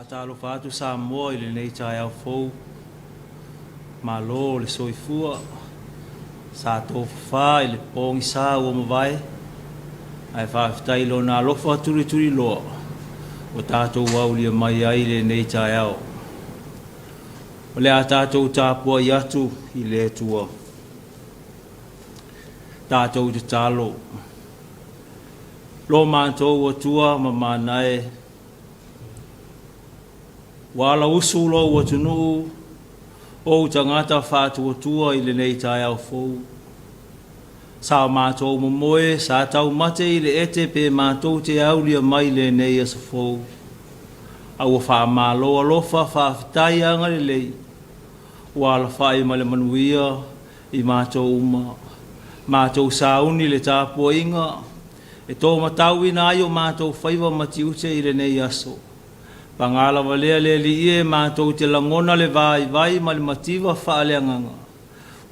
Talo fatu sa mo ile nei chai au fo malo le soifua sa to fa ile pong sa o mo vai ai fa tai lo na lo fa turi turi lo o tato wa uli mai ai le nei chai au o le tato tapo yatu ile tua tato te talo lo manto o tua mama nai wala usulo wa tunu o tangata fatu tua ile nei tai au fo sa mato mo moe sa tau mate ile ete pe mato te au lia mai le nei as fo au fa malo lo fa tai anga le wala fa i male manuia i mato uma mato sa uni le tapo inga e to matau ina yo mato faiva matiute ile nei aso pangala wale le li e matou te langona le vai mal mativa fa le nganga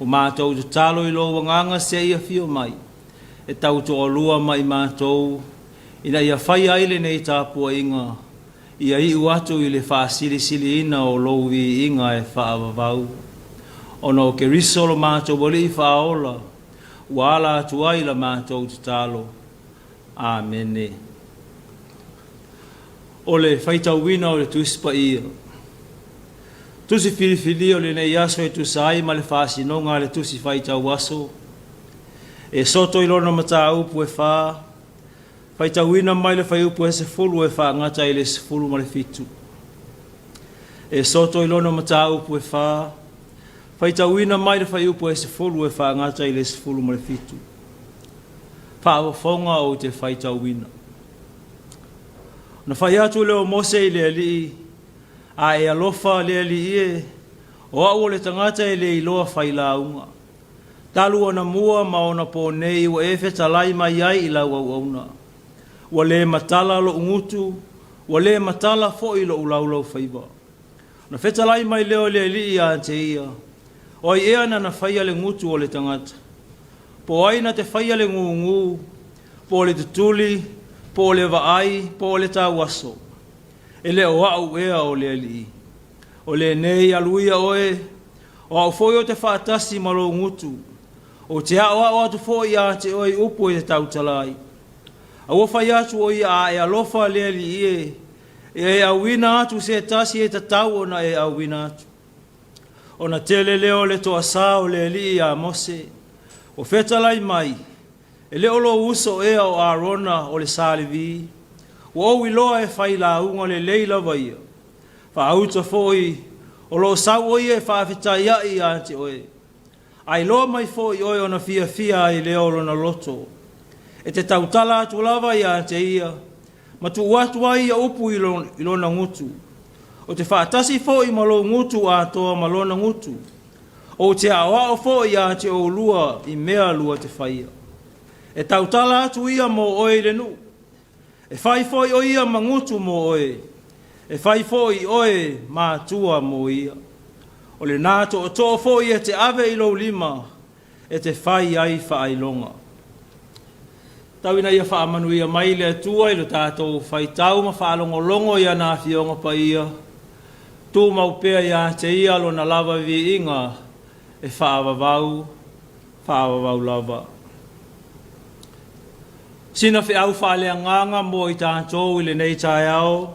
o matou te talo i lo nganga se ia fio mai e tau to lua mai matou ina ia fai ai le nei tapu inga ia i uatu i le fa sili ina o lo wi inga e fa vau ono ke risolo matou boli fa ola wala tuai la matou te talo amen. Ole faita wina ole tuspa ia. Tusi filifili ole ne yaso e tusai ma le fasi no ngā le tusi faita waso. E soto ilona mata upu e fa. Faita wina mai le fai upu e se fulu e fa ngata ile se fulu ma le fitu. E soto ilona mata upu e fa. Faita wina mai le fai upu e se fulu e fa ngata ile se fulu ma le fitu. Fa awafonga o te faita wina. Na fai atu leo mose ile ali a e alofa le ali e o a le tangata ile iloa fai launga. Talu ona mua ma ona po nei wa efe talai mai ai ila wauna. Wa le matala lo ungutu, wa le matala fo ilo ulaulau faiba. Na fetalai mai leo le ali a ante ia. O ia na fai ale ngutu o le tangata. Po aina te fai ale ngungu, po le tutuli, po le vaai, po le tawaso. Ele o au ea o le ali. O le nei aluia oe, o au foi o te whaatasi malo ngutu. O te hao atu foi a te oe upo e te tautalai. A wafai atu o ia e alofa le ali e awina atu se tasi e tatau ona e awina atu. Ona tele leo le toa sa o le ali a mose. O fetalai mai. E leo lo uso ea o Arona o le salivi. O wiloa e fai la unga le leila vaia. Fa auta foi o lo sau oi e fa fitai ai ante oe. Ai lo mai foi oi ona fia ai leo lo na loto. E te tautala atu lava ia ante ia. Ma tu watu ai a upu ilo na ngutu. O te whaatasi foi malo ngutu a toa malo na ngutu. O te awao foi ante o lua i mea lua te faia. E tautala atu ia mo oe le nu. E fai foi o ia mangutu mo oe. E fai foi oe mātua mo ia. O le nāto o tō foi e te ave ilo lima. E te fai ai whaailonga. Tauina ia whaamanu ia mai le atua ilo tātou fai tau ma whaalongolongo ia nā fionga pa ia. Tū maupea ia te ia lo na lava vi inga. E whaavavau lava. Sina fe au whaale nganga mo i tātou i le nei tai au.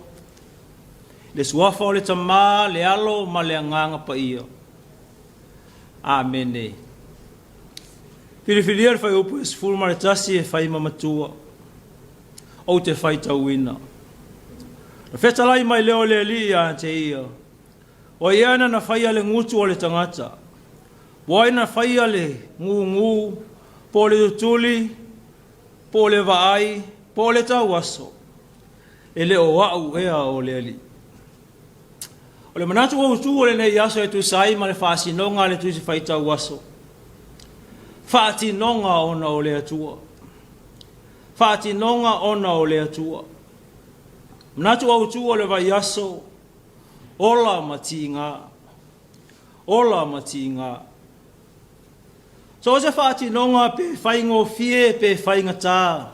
Le suafa o le tamā, le alo ma le nganga pa ia. Amene. Whiriwhiria le whai upu e sifuru ma le tasi e whai mamatua. O te whai tauina. Na whetalai mai leo le li a te ia. O iana na whai ale ngutu o le tangata. Wai na whai ale ngu, po le tutuli, po le vaai, po le tauaso. ele o au ea o le ali. O le manatu o utu o le nei aso e tu sai ma le whaasinonga le tu si whaita uaso. Whaatinonga ona o le atua. Whaatinonga ona o le atua. Manatu o utu o le vai aso, ola matinga. Ola matinga. So se whaatinonga pe whaingo fie pe whainga tā.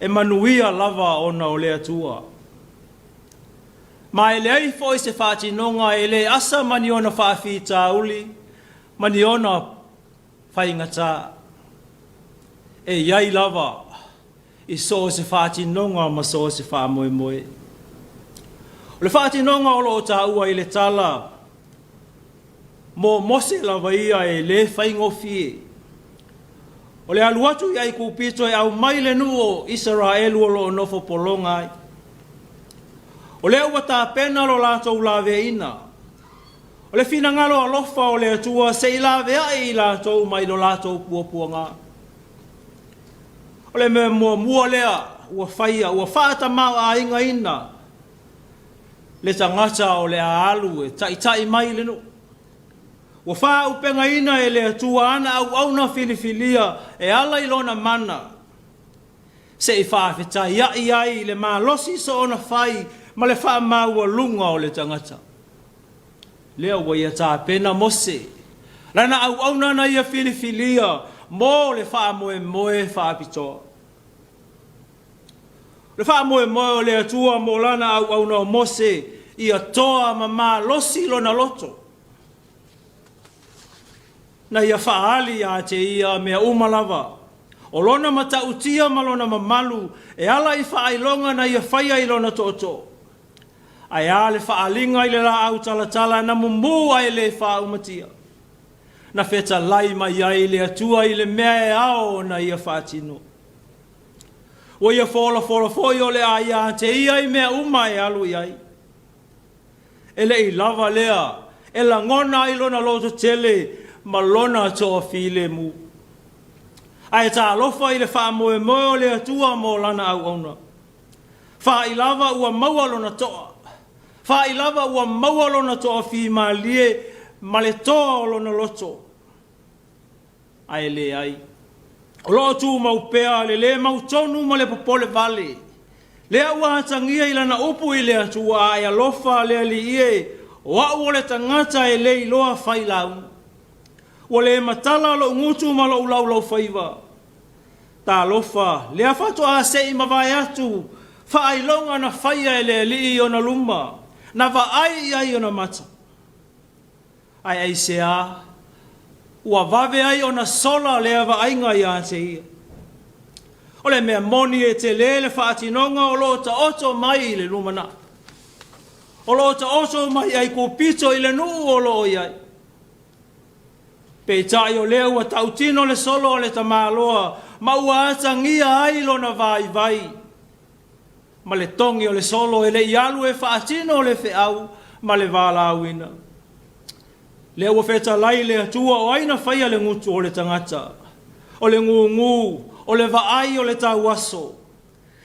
E manuia lava ona o le atua. Ma ele ai foi se whaatinonga ele asa mani ona whaafita uli, mani ona whainga tā. E iai lava i so se whaatinonga ma so se whaamoe moe. O le whaatinonga o lo tā ua i le tala, mo mose lava ia e le whaingo fie. O le aluatu iai kupito e au mai le nuo Israelu o lo nofo polonga ai. O le ua tā pena lo lātou lawe ina. O le fina ngalo alofa o le atua se i lawe ai i lātou mai lo lātou puapua ngā. O le me mua lea ua whaia, ua whaata mau a inga ina. Le tangata o le alu e tai mai le no. Ua wha upenga ina e le atua ana au na filifilia e ala ilona mana. Se i whaafeta iai ai le maa losi so ona whai ma le wha maua lunga o le tangata. Lea ua ia tā pena mose. Rana au na ia filifilia mo le wha moe whaapitoa. Le wha moe o le atua mo lana au na mose ia toa ma maa losi lona loto. Na ia whaali a te ia mea umalava. O lona mata utia ma lona mamalu, e ala i whaailonga na ia whaia i lona toto. Ai ale whaalinga i le la au talatala na mumu ai le whaumatia. Na wheta lai mai ai le atua i le mea e ao na ia whaatino. O ia fola foi o le aia te ia i mea uma e alu iai. Ele i lava lea, e la ngona i lona loto tele, ma lona toa file mu. Ai tā lofa i le wha moe o le atua mo lana au auna. Wha i lava ua maua lona toa. Wha i lava ua maua lona toa fi ma lie ma le toa o lona loto. Ai le ai. O loo tū mau pea le mau tonu ma le popole vale. Lea ua hatangia i lana upu i le atua ai alofa le ali ie. Wa ua le tangata e le iloa whai lau. O le matala lo ngutu ma lo ulau whaiva. Tā lofa, lea whatu a se i mawai atu, whaailonga na whaia e le li o na luma, na wa ai o na mata. Ai se a, ua vave ai o na sola lea wa ainga i a te ia. O le mea moni e te le whaatinonga o lo ta oto mai i le lumana. O lo ta oto mai ai ko pito i le nuu o lo iai. Pe tai o leo a tautino le solo o le tamaloa, ma ua atangia ai lona vai. Ma le tongi o le solo e le ialu e whaatino o le whiau, ma le wālauina. Leo ua wheta lai le atua o aina whaia le ngutu o le tangata, o le ngu, o le vaai o le tauaso,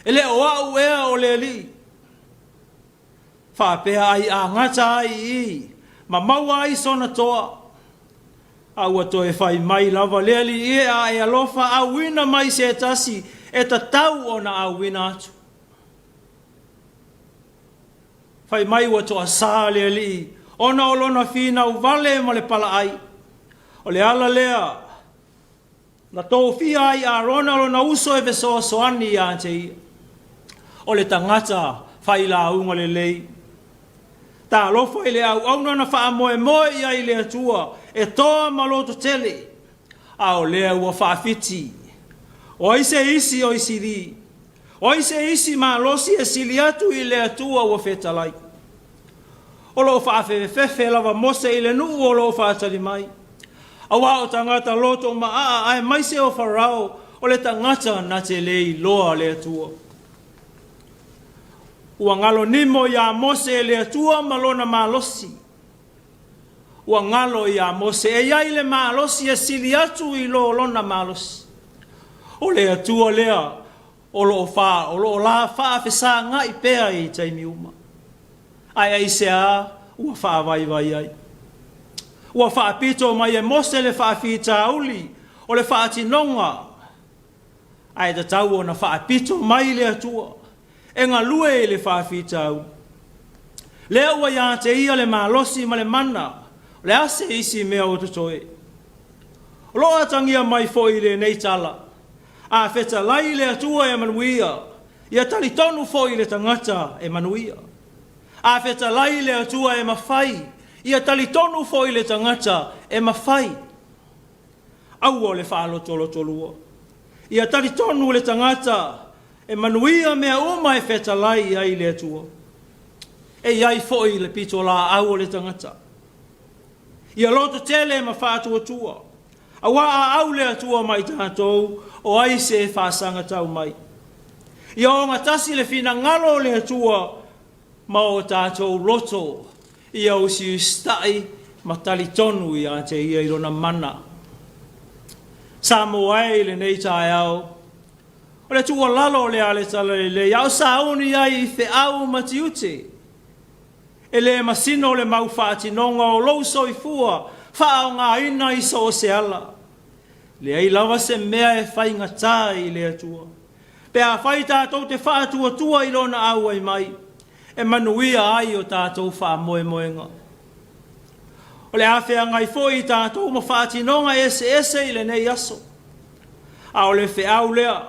e le o au ea o le li. Whapea ai a ngata ai i, ma maua ai sona toa, au ato e whai mai lava leali e a e alofa a wina mai se tasi e ta tau o na a wina atu. Whai mai wato a saa leali ona o lona fina u vale ma le pala ai. O le ala lea na tō fia ai a rona lona uso e vesoa soani a te ia. O le tangata whai la unga le lei. Tā lofo i le au na wha moe ia i le atua e toa maloto tele. A o lea ua whaafiti. O ise isi o isi ri. O ise isi ma losi e sili atu i le atua ua whetalai. O lo whaafefe lava mose i le nuu o lo whaatari mai. A wā o tangata loto ma ai mai se o wharao o le tangata na te lei loa le atua. Ua ngalo nimo ia mose le atua malona malosi. Ua ngalo ia mose e iai le malosi e sili atu i lo lona malosi. O le atua lea, o lo la fa fe sa nga I pea I taimi uma. Ai sea ua fa vai ai. Ua fa pito mai e mose le fa fi tauli o le fa tinonga. Ai da tau ona fa pito mai le atua. E ngā lue le fa fi tau. Le ua ia te ia le malosi ma le mana. Le ase isi mea o tutoe. Loa tangia mai foi le nei tala. A feta lai le atua e manuia. Ia tali tonu foi le tangata e manuia. A feta lai le atua e mawhai. Ia tali tonu foi le tangata e mawhai. Aua le whaalo tolo lua. Ia tali tonu le tangata e manuia mea uma e feta lai ai le atua. E iai foi le pito la au le tangata. Ia loto tele e mawhātua atua. Awa a au le atua mai tātou o ai se e whāsanga tau mai. Ia o ngatasi le whina ngalo le atua ma o tātou loto. Ia o si ustai ma tali tonu ia te ia I rona mana. Sa mo ai le nei tai au. O le tua lalo le ale tala le au sa uni ai fe au matiute. E le masino le mau whaatinonga o lou soifua whaao ngā ina I so se ala. Le ai lawa se mea e whainga tā I le atua. Pe a whai tātou te whaatua tua I rona au ai mai. E manuia ai o tātou wha moe moenga. O le awhea ngai fōi tātou ma whaatinonga ese I le nei aso. A o le whiau lea.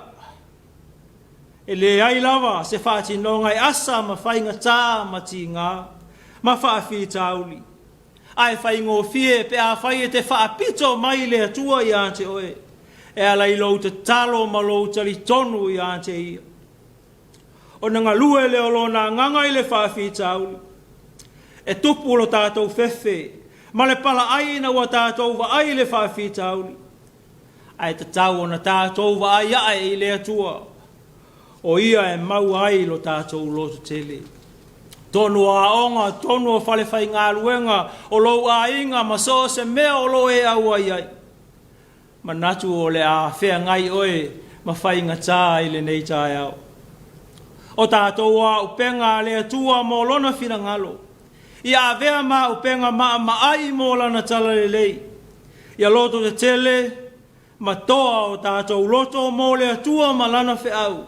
E le ai lawa se whaatinonga I asa ma whainga tā ma ti ngā. Ma whaafi tauli. Ai whaingo fie pe a whai e te whaapito mai le atua I ante oe. E ala I lou te talo ma lou tali tonu I ante ia. O nga lue le olo na nganga I le whaafi tauli. E tupu lo tātou fefe. Ma le pala ai na wa tātou wa ai le whaafi tauli. Ai te tau o na tātou wa ai ai I le atua. O ia e mau ai lo tātou loto tele. Tonu a onga, tonu o whale whai ngā luenga, o lou a inga, ma so se mea o lo e au ai ai. Ma natu o le a whea ngai oe, ma whai ngā tā I le nei tai au. O tātou a upenga le atua mo lona whina ngalo. I a vea ma upenga ma ai mo lana tala le lei. Ia loto te tele, ma toa o tātou loto mo le atua ma lana whea au.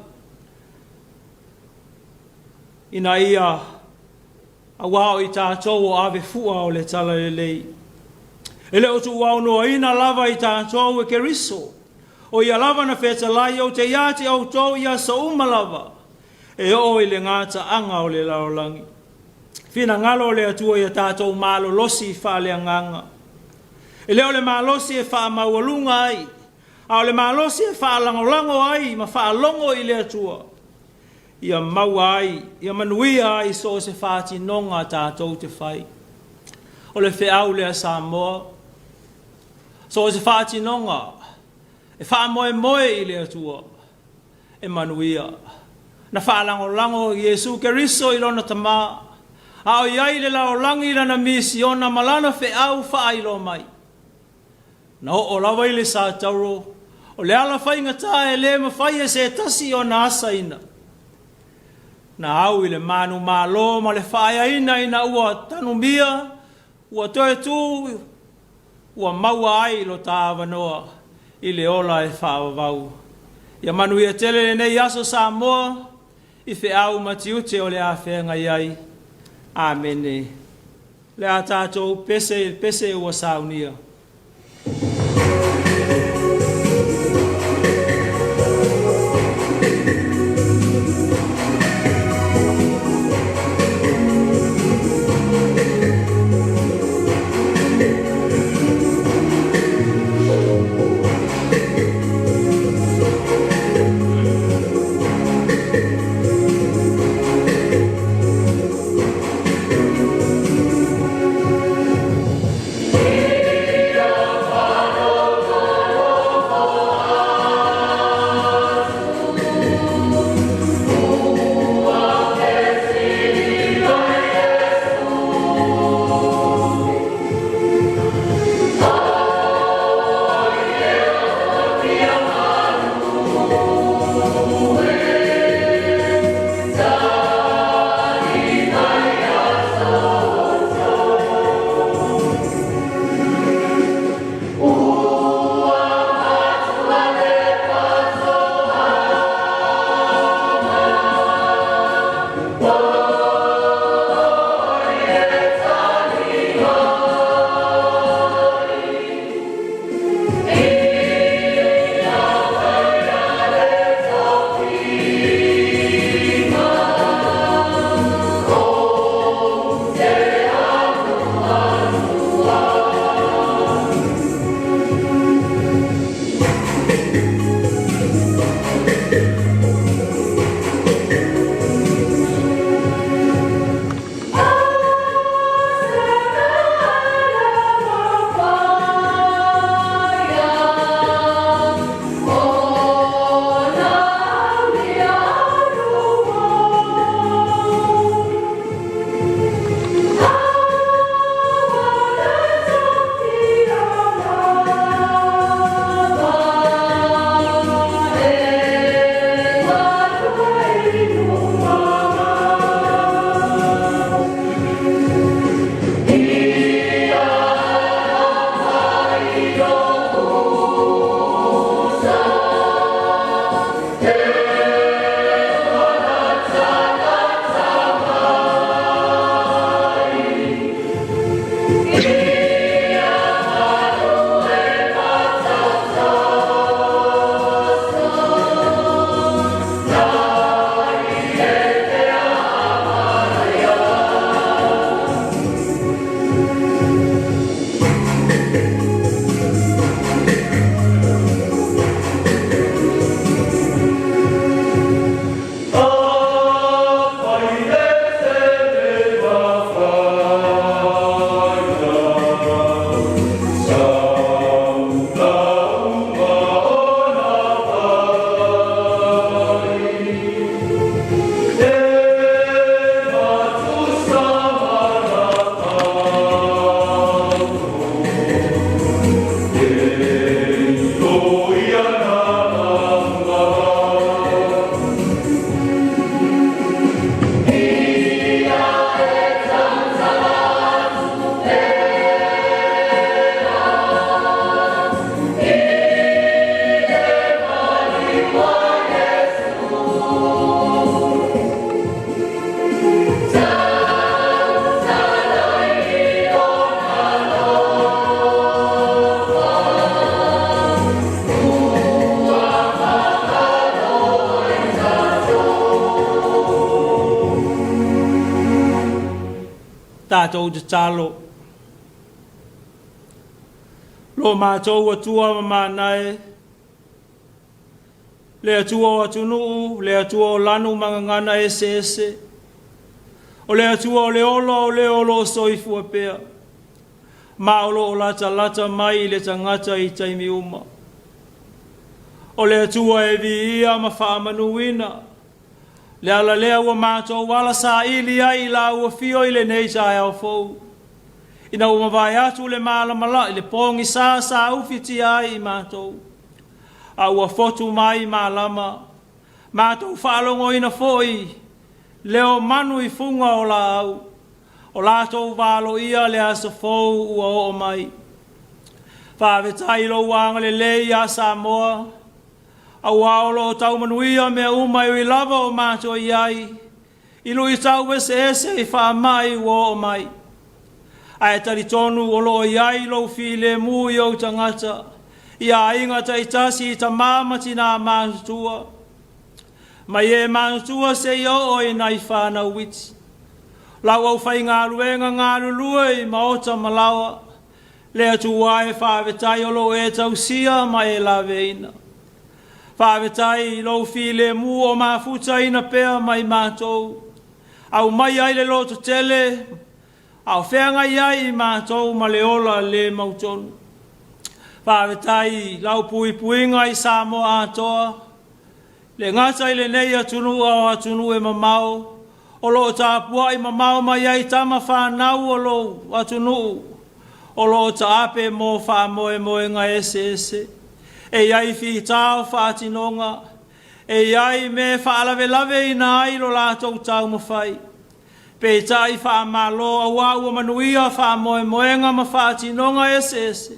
Ina ia, a wao I tātou o ave fua o le tala le lei. E le o tu wao noa ina lava I tātou e ke riso. O ia lava na wheta lai o te iate au tau ia sa uma lava. E o I le ngāta anga o le laolangi. Whina ngalo le atua ia tātou malo losi I wha le anganga. E leo le malosi e wha maualunga ai. A o le malosi e wha langolango ai ma wha longo I le atua. Ia maua ai, ia manuia ai so se whaati nonga tātou te whai. O le whiau lea Samoa. So se whaati nonga. E wha moe moe I le atua. E manuia. Na wha lango Iesu Keriso I lona tamā. A o iai le lao langi lana misi ona malana whiau wha ilo mai. Na o lawa I le sa tauro. O le ala whainga tā e le ma whai e se tasi o na asa ina. Na au I le manu malo ma le whaia ina ua tanumia, ua toe tu, ua maua ai lo tāwa noa I le ola e whaavavau. Ia manu ia tele nei aso Samoa, I whiau matiute o le a whenga iai. Amene. Le a tātou pese ua saunia. tātou te talo. Lo mātou atua ma mānae, le atua o atunu, le atua o lanu mangangana ese. O le atua o le olo soifu a pea. Ma olo o lata mai le tangata i taimi uma. O le atua e vi ia ma whaamanuina. Le ala lea ua mātou wala sa ili ai la ua fio i le nei sa au fou. Ina ua mawai atu le malamala i le pongi sa ufiti ai i mātou. A ua fotu mai malama. Mātou whaalongo ina foi. Leo manu i funga o la au. O lātou walo ia le asa fou ua o mai. Whawetai lo wanga le lei a Samoa. Au aolo o tau manuia mea umai o i lava o mātou iai. Ilu i tau ese i whaamai ua o mai. Ai tari tonu o lo iai lo file mu i au tangata. Ia inga ta itasi i ta mamati nā mātua. Mai e mātua se i o i nai whāna witi. Lau au whai ngā ruenga ngā lulua i maota malawa. Lea tu wae whawetai o lo e tau sia mai e lawe ina. Whawetai lo file mu o mafuta ina pea mai mātou. Au mai ai le loto tele. Au whenga iai i mātou ma le ola le mautonu. Whawetai lau puinga i Samoa atoa. Le ngata i le nei atunu au atunu e mamau. O lo tāpua i mamau mai ai tama whanau o lo atunu. O lo ta ape mo whamoe ngā ese. E iai fi tau whātinonga. E iai me whaalawe i nā ai lo lātou tau mawhai. Pe tai whaamalo a wāua manuia whamoe ngā ma whātinonga ese.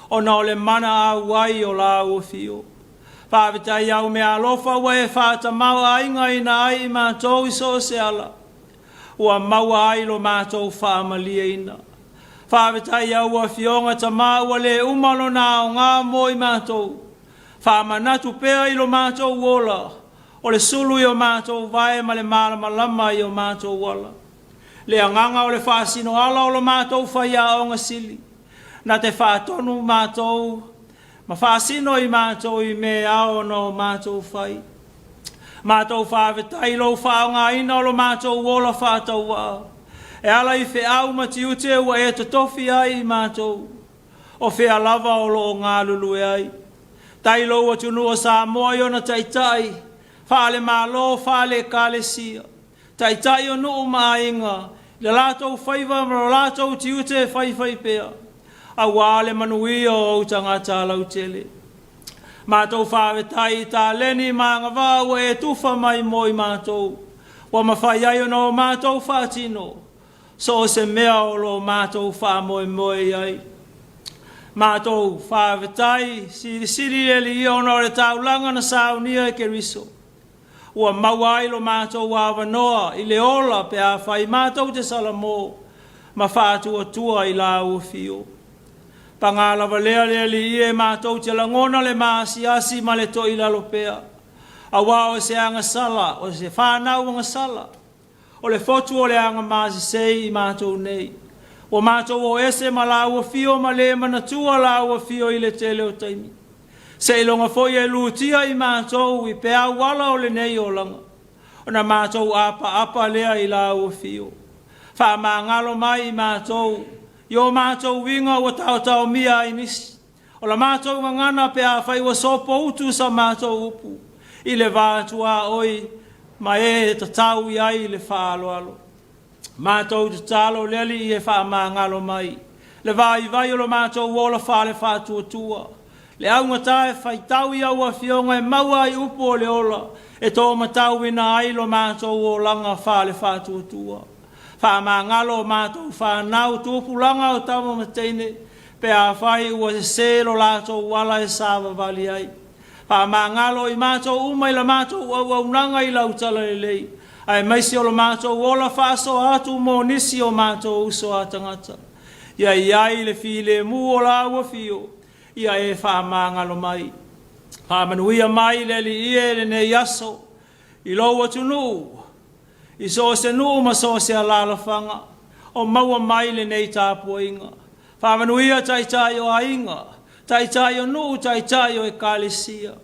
O na ole mana a wai o la o fio. Whawetai au me alofa wae whāta maua ainga i nā ai i mātou i so se ala. Ua maua ai lo mātou whaamalia ina. Whawetai au a fionga ta maua le umalo nā o ngā mo i mātou. Whaamanatu pea i lo mātou wola. O le sulu i o mātou vae ma le malama i o mātou wala. Le anganga o le whaasino ala o lo mātou whaia o ngā sili. Na te whaatonu mātou. Ma whaasino i mātou i me ao no mātou whai. Mātou whawetai lo whaonga ina o lo mātou wola whātau wā. E ala i whi au mati ute ua e totofi ai i mātou. O whea lava o lo ngā lulu e ai. Tai lo atunu o Samoa i ona taitai. Whaale mālo, whaale kāle sia. Taitai o nuu māinga. Le lātou whaiva ma lātou ti ute whai pea. A wale manuia o tangata lau tele. Mātou whawetai tā leni maanga wāua e tuwha mai moi mātou. Wa mawhai ai o no mātou whātino. So se mea o lo mātou whāmoe ai. Mātou whawetai siri e li ona o le taulanga na saunia e ke riso. Ua mawai lo mātou wāwanoa i le ola pe a whai mātou te salamo. Ma whātua tua i la ua fio. Pangalawa lea li e mātou te langona le maasiasi ma le toi lalo pea. A wao se anga sala, o se whanau anga sala. O le fotu o le anga maasi sei i mātou nei. O mātou o ese ma la ua fio ma le manatua la ua fio i le tele o taimi. Se ilonga foi e lutia i mātou i pea wala o le nei o langa. O na mātou apa lea i la ua fio. Wha ngalo mai i mātou. Yo mātou winga o tau mia i nisi. O la mātou ngana pe a whai wa sopo utu sa mātou upu. I le vātua oi ma e ta tau i ai le whaaloalo. Mātou te talo leli i e wha ngalo mai. Le vai o lo mātou wola whale whātua tua. Le aunga tae whai tau i au a fionga e maua i upu o le ola. E tō matau ina ai lo mātou o langa whale whātua tua. Whamangalo mātou whanau tūpulanga o tamo mateine pe a whai ua se lo lātou wala e sāwa vali ai. Whamangalo i mātou umai la mātou au nanga i lautala e lei. Ai maisi o lo mātou ola whaaso atu mō nisi o mātou uso a tangata. Ia iai le file mu o la ua fio. Ia e whamangalo mai. Whamanuia mai le li ie le ne yaso. I lo atu nuu. I so se nuu ma so se alala whanga. o maua mai le nei tāpua inga. Whamanuia tai o ainga, tai o nuu, tai o e kālesia.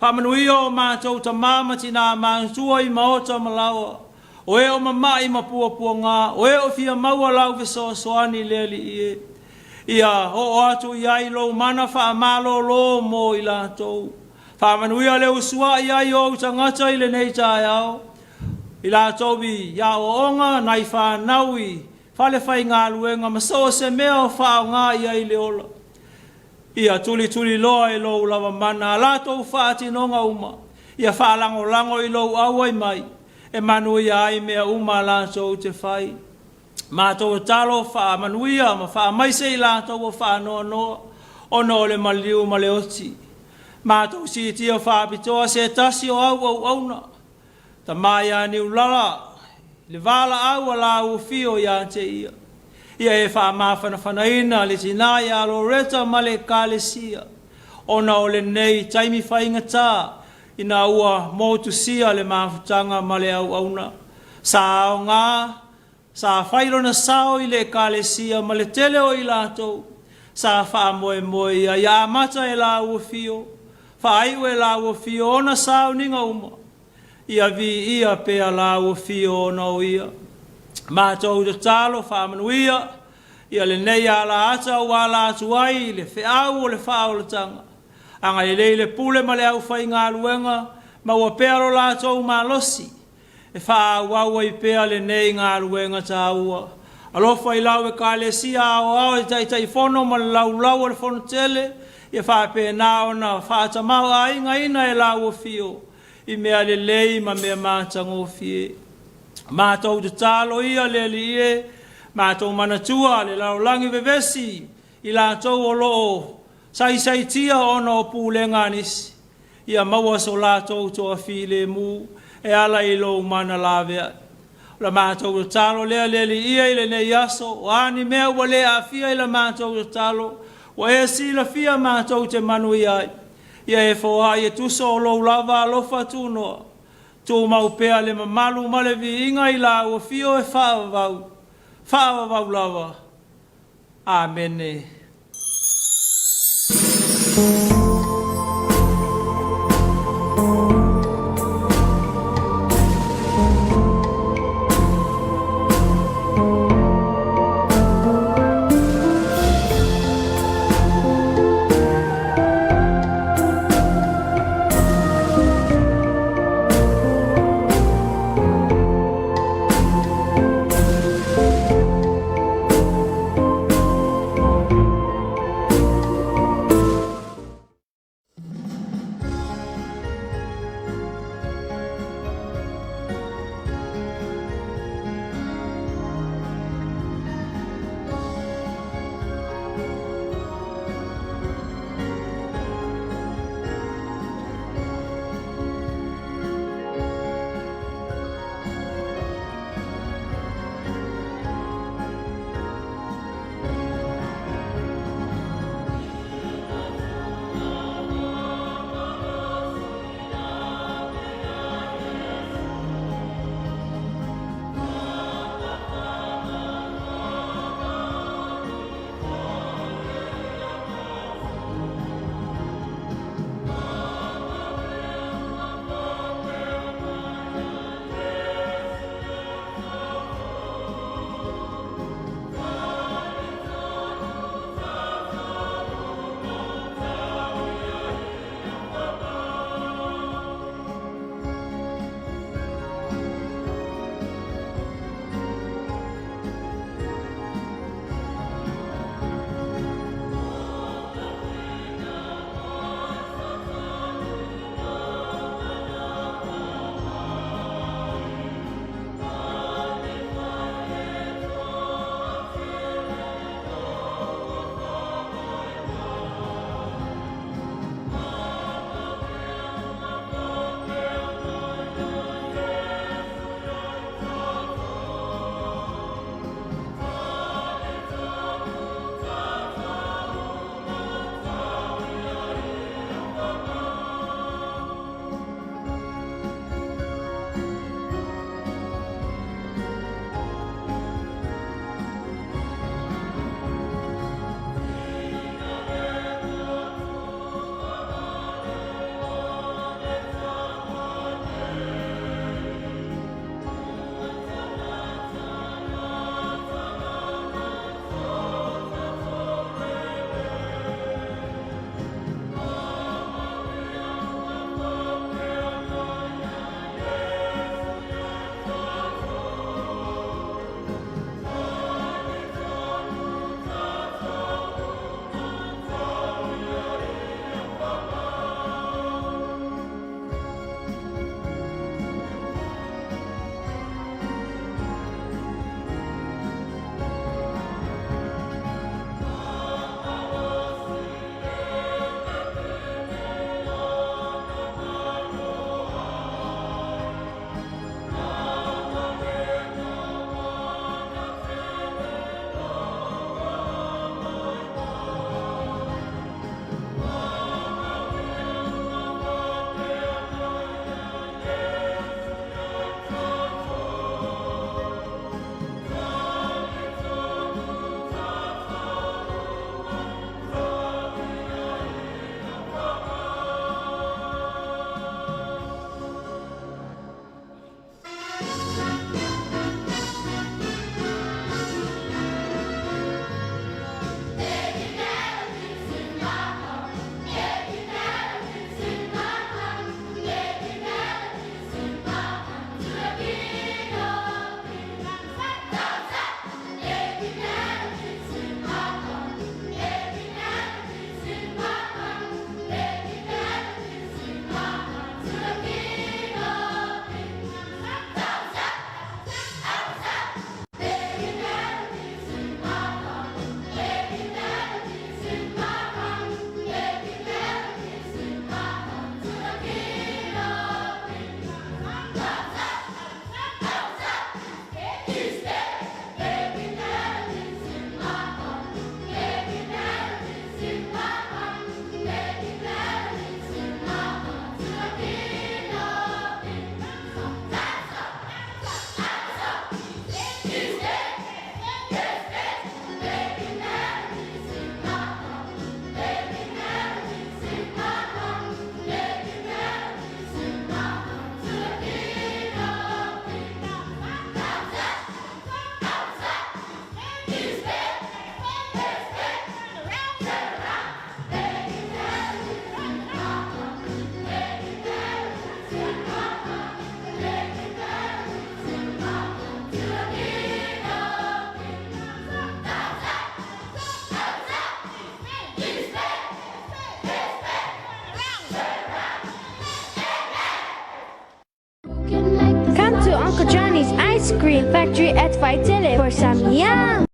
Whamanuia o mātou ta māmati nā mātua i maota malawa, o e o mamai ma pua ngā, o e o fia maua lau viso soani leli ie. Ia o atu iai lo mana wha amalo lo mo i lātou. Whamanuia le usua iai o tangata i le nei tai au. I lātou bi ia o onga nai whanaui, whale whai ngā luenga, ma so se mea o whao ngā iai le ola. Ia tuli loa i lo ulawa mana, lātou whaati nonga uma. Ia whaalango i lo awai mai, e manuia ai mea uma lātou te whai. Mātou talo wha manuia, ma wha maise i lātou o wha noa, ono le maliu ma le oti. Mātou si tia wha pitoa se tasi o au auna. Ta mai a ni ulala, le vala au ala u fio ya te ia. Ia e wha mawhana ina, le tina ia Loretta ma le kālesia. Ona o le nei taimi whainga tā, ina ua mōtu sia le mawhutanga ma le au auna. Sa au ngā, sa whairona sao i le kālesia ma le tele o i lātou. Sa wha moe ia, ia amata e la ua fio. Wha aiu e la ua fio, ona sao ninga uma. Ia vi ia pea la ua fio ona o ia. Mātou te talo whamanuia, ia le nei ala ata o ala atuai, le whiau o le whao le tanga. Anga i le pule ma le au whai ngā luenga, ma ua pea lo lātou mā losi. E wha waua i pea le nei ngā luenga tā ua. Alofa i lau e kālesia ao e tai whono ma le lau le whono tele, ia wha pea nā ona wha tamau a inga ina e lau o fio. I mea le lei ma mea mātango fie. Mātou te talo ia le li e, mātou manatua le laulangi vevesi, i lātou o loo, sai tia ona o pūlenga nisi. Ia maua so lātou toa fi le mu, e ala i lo mana lavea. La mātou te talo le li ia i le nei aso, o ani mea ua le a fia i la mātou te talo, o e si la fia mātou te manu iai. Ia e fōha i e tuso o lou lava alofa tūnoa. Tō mau pēa le mamalu ma le vi inga i la ua fio e whaavavau. Whaavavau lava. Āmene. Come to Uncle Johnny's Ice Cream Factory at Vaitele for some yum!